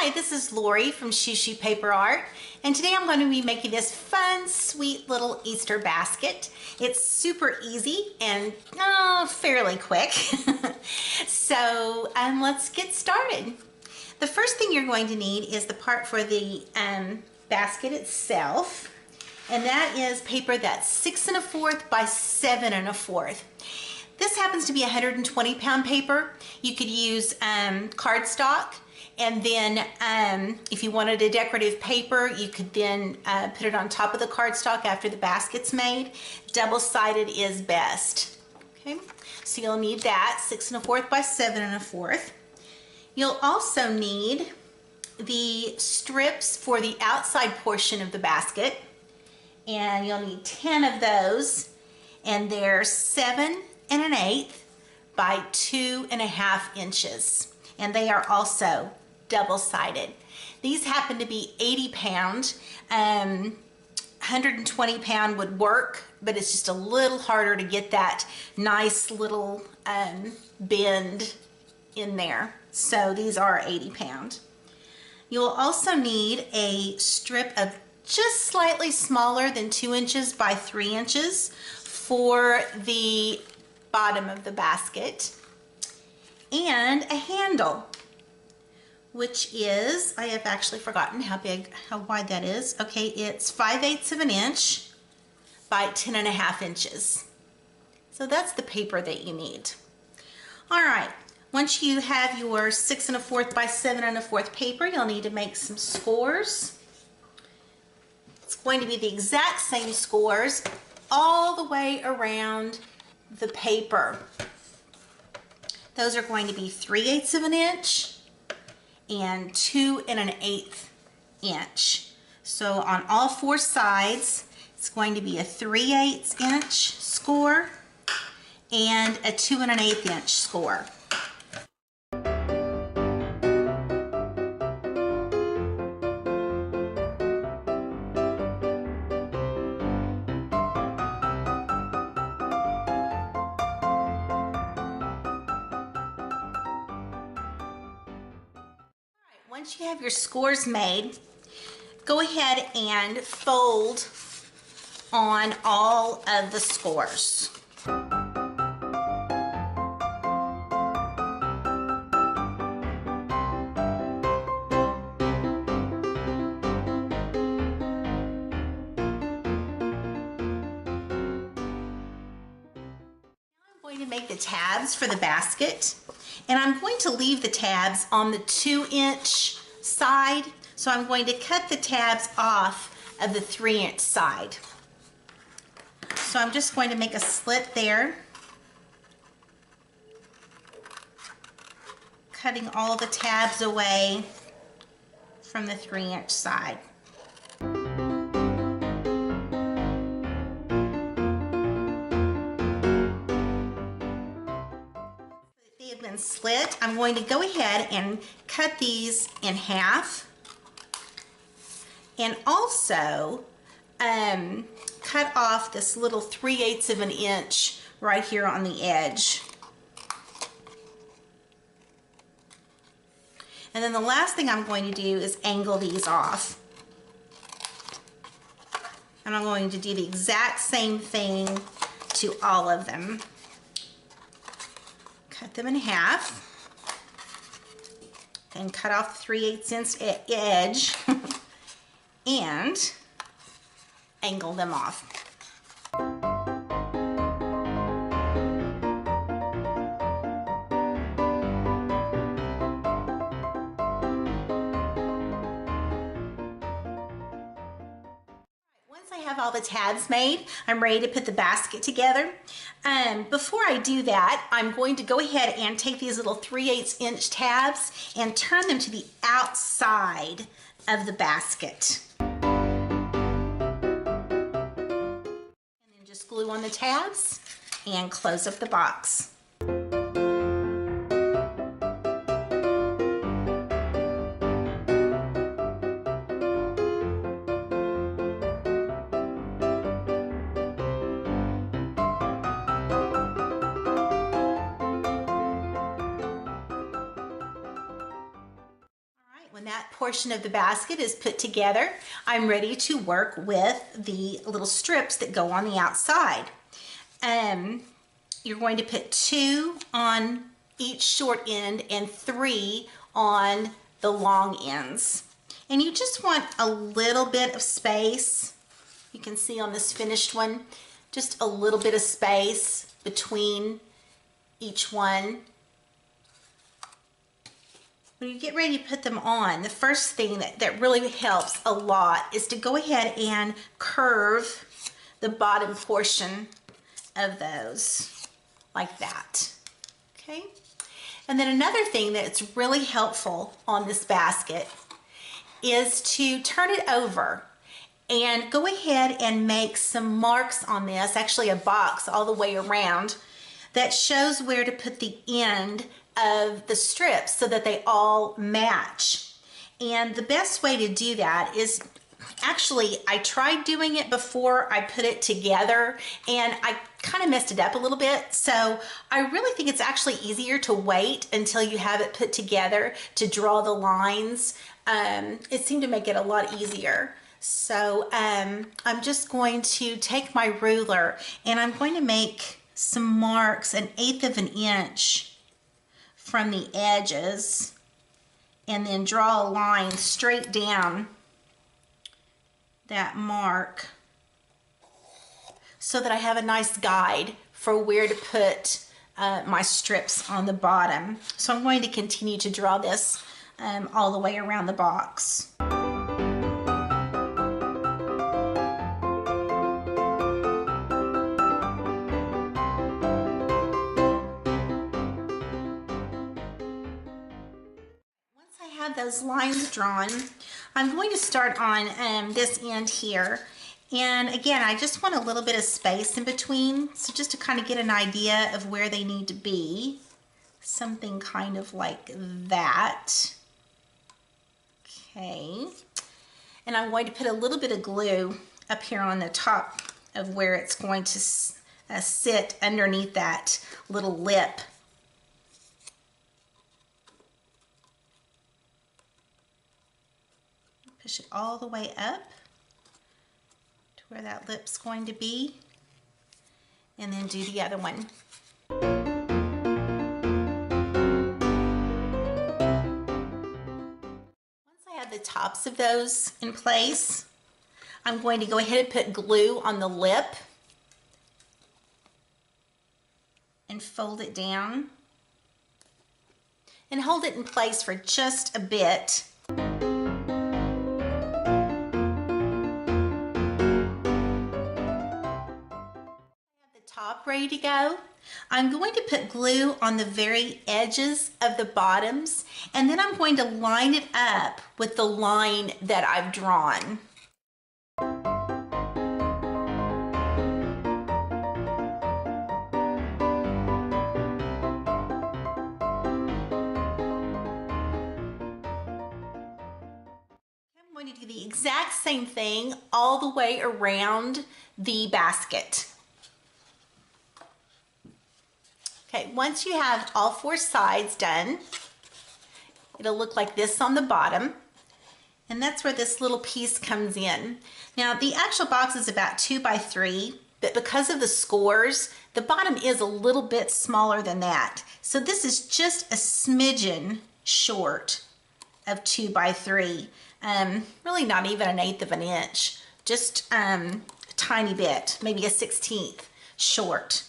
Hi, this is Lori from Shoo Paper Art, and today I'm going to be making this fun, sweet little Easter basket. It's super easy and fairly quick. So let's get started. The first thing you're going to need is the part for the basket itself, and that is paper that's 6 1/4 by 7 1/4. This happens to be 120-pound paper. You could use cardstock. And then if you wanted a decorative paper, you could then put it on top of the cardstock after the basket's made. Double-sided is best. Okay, so you'll need that, 6 1/4 by 7 1/4. You'll also need the strips for the outside portion of the basket, and you'll need 10 of those, and they're 7 1/8 by 2 1/2 inches, and they are also double-sided. These happen to be 80-pound. 120-pound would work, but it's just a little harder to get that nice little bend in there. So these are 80-pound. You'll also need a strip of just slightly smaller than 2 inches by 3 inches for the bottom of the basket, and a handle, which is, I have actually forgotten how wide that is. Okay, it's 5/8 of an inch by 10 1/2 inches. So that's the paper that you need. All right, once you have your 6 1/4 by 7 1/4 paper, you'll need to make some scores. It's going to be the exact same scores all the way around the paper. Those are going to be 3/8 of an inch and 2 1/8 inch. So on all 4 sides, it's going to be a 3/8 inch score and a 2 1/8 inch score. Once you have your scores made, go ahead and fold on all of the scores. I'm going to make the tabs for the basket. And I'm going to leave the tabs on the 2-inch side, so I'm going to cut the tabs off of the 3-inch side. So I'm just going to make a slit there, cutting all the tabs away from the 3-inch side. Been slit, I'm going to go ahead and cut these in half, and also cut off this little 3/8 of an inch right here on the edge. And then the last thing I'm going to do is angle these off, and I'm going to do the exact same thing to all of them. Cut them in half and cut off the 3/8 inch edge and angle them off. Once I have all the tabs made, I'm ready to put the basket together. Before I do that, I'm going to go ahead and take these little 3/8 inch tabs and turn them to the outside of the basket. And then just glue on the tabs and close up the box. When that portion of the basket is put together, I'm ready to work with the little strips that go on the outside. You're going to put 2 on each short end and 3 on the long ends. And you just want a little bit of space. You can see on this finished one, just a little bit of space between each one. When you get ready to put them on, the first thing that really helps a lot is to go ahead and curve the bottom portion of those like that. Okay? And then another thing that's really helpful on this basket is to turn it over and go ahead and make some marks on this, actually a box all the way around that shows where to put the end of the strips so that they all match. And the best way to do that is, actually, I tried doing it before I put it together and I kind of messed it up a little bit. So I really think it's actually easier to wait until you have it put together to draw the lines. It seemed to make it a lot easier. So I'm just going to take my ruler and I'm going to make some marks 1/8 of an inch from the edges and then draw a line straight down that mark so that I have a nice guide for where to put my strips on the bottom. So I'm going to continue to draw this all the way around the box. Those lines drawn, I'm going to start on this end here, and again I just want a little bit of space in between, so just to kind of get an idea of where they need to be, something kind of like that. Okay, and I'm going to put a little bit of glue up here on the top of where it's going to sit underneath that little lip. Push it all the way up to where that lip's going to be, and then do the other one. Once I have the tops of those in place, I'm going to go ahead and put glue on the lip and fold it down and hold it in place for just a bit. Top ready to go. I'm going to put glue on the very edges of the bottoms, and then I'm going to line it up with the line that I've drawn. I'm going to do the exact same thing all the way around the basket. Okay, once you have all 4 sides done, it'll look like this on the bottom, and that's where this little piece comes in. Now, the actual box is about 2 by 3, but because of the scores, the bottom is a little bit smaller than that. So this is just a smidgen short of 2 by 3. Really not even 1/8 of an inch, just a tiny bit, maybe a 1/16 short.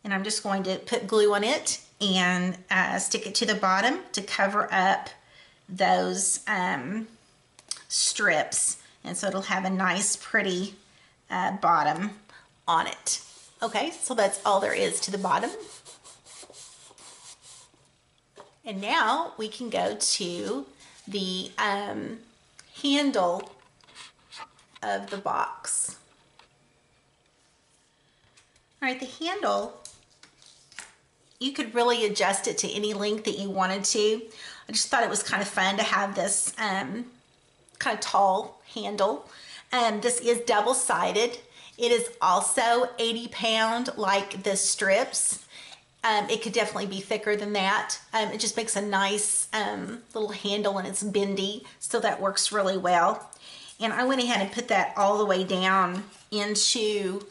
And I'm just going to put glue on it and stick it to the bottom to cover up those strips, and so it'll have a nice pretty bottom on it. Okay, so that's all there is to the bottom. And now we can go to the handle of the box. All right, the handle, you could really adjust it to any length that you wanted to. I just thought it was kind of fun to have this kind of tall handle. This is double-sided. It is also 80 pound like the strips. It could definitely be thicker than that. It just makes a nice little handle, and it's bendy, so that works really well. And I went ahead and put that all the way down into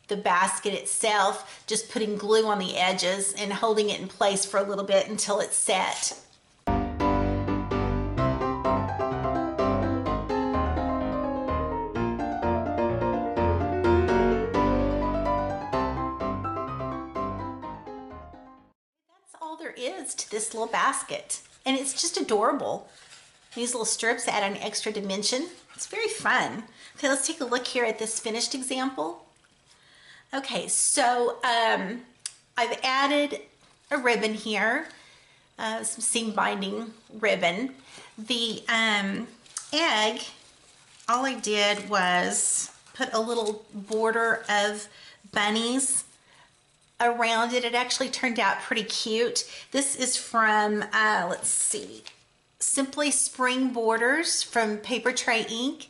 the basket itself, just putting glue on the edges and holding it in place for a little bit until it's set. All there is to this little basket, and it's just adorable. These little strips add an extra dimension. It's very fun. Okay, let's take a look here at this finished example. Okay, so I've added a ribbon here, some seam binding ribbon. The egg, all I did was put a little border of bunnies around it. It actually turned out pretty cute. This is from, let's see, Simply Spring Borders from Paper Tray Ink.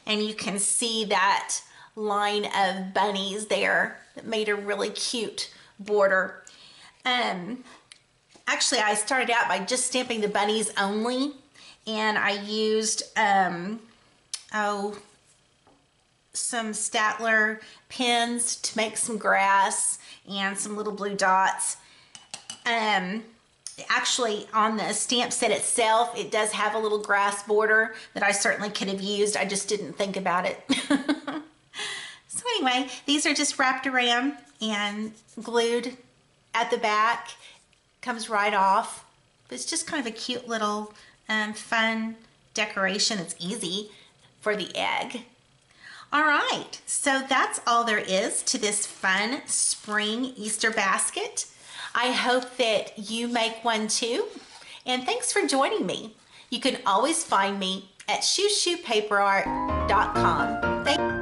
And you can see that line of bunnies there that made a really cute border. Actually, I started out by just stamping the bunnies only. And I used, some Staedtler pins to make some grass and some little blue dots. Actually, on the stamp set itself, it does have a little grass border that I certainly could have used. I just didn't think about it. So anyway, these are just wrapped around and glued at the back. Comes right off. It's just kind of a cute little fun decoration. It's easy for the egg. All right, so that's all there is to this fun spring Easter basket. I hope that you make one too, and thanks for joining me. You can always find me at shoo-shoo-paperart.com.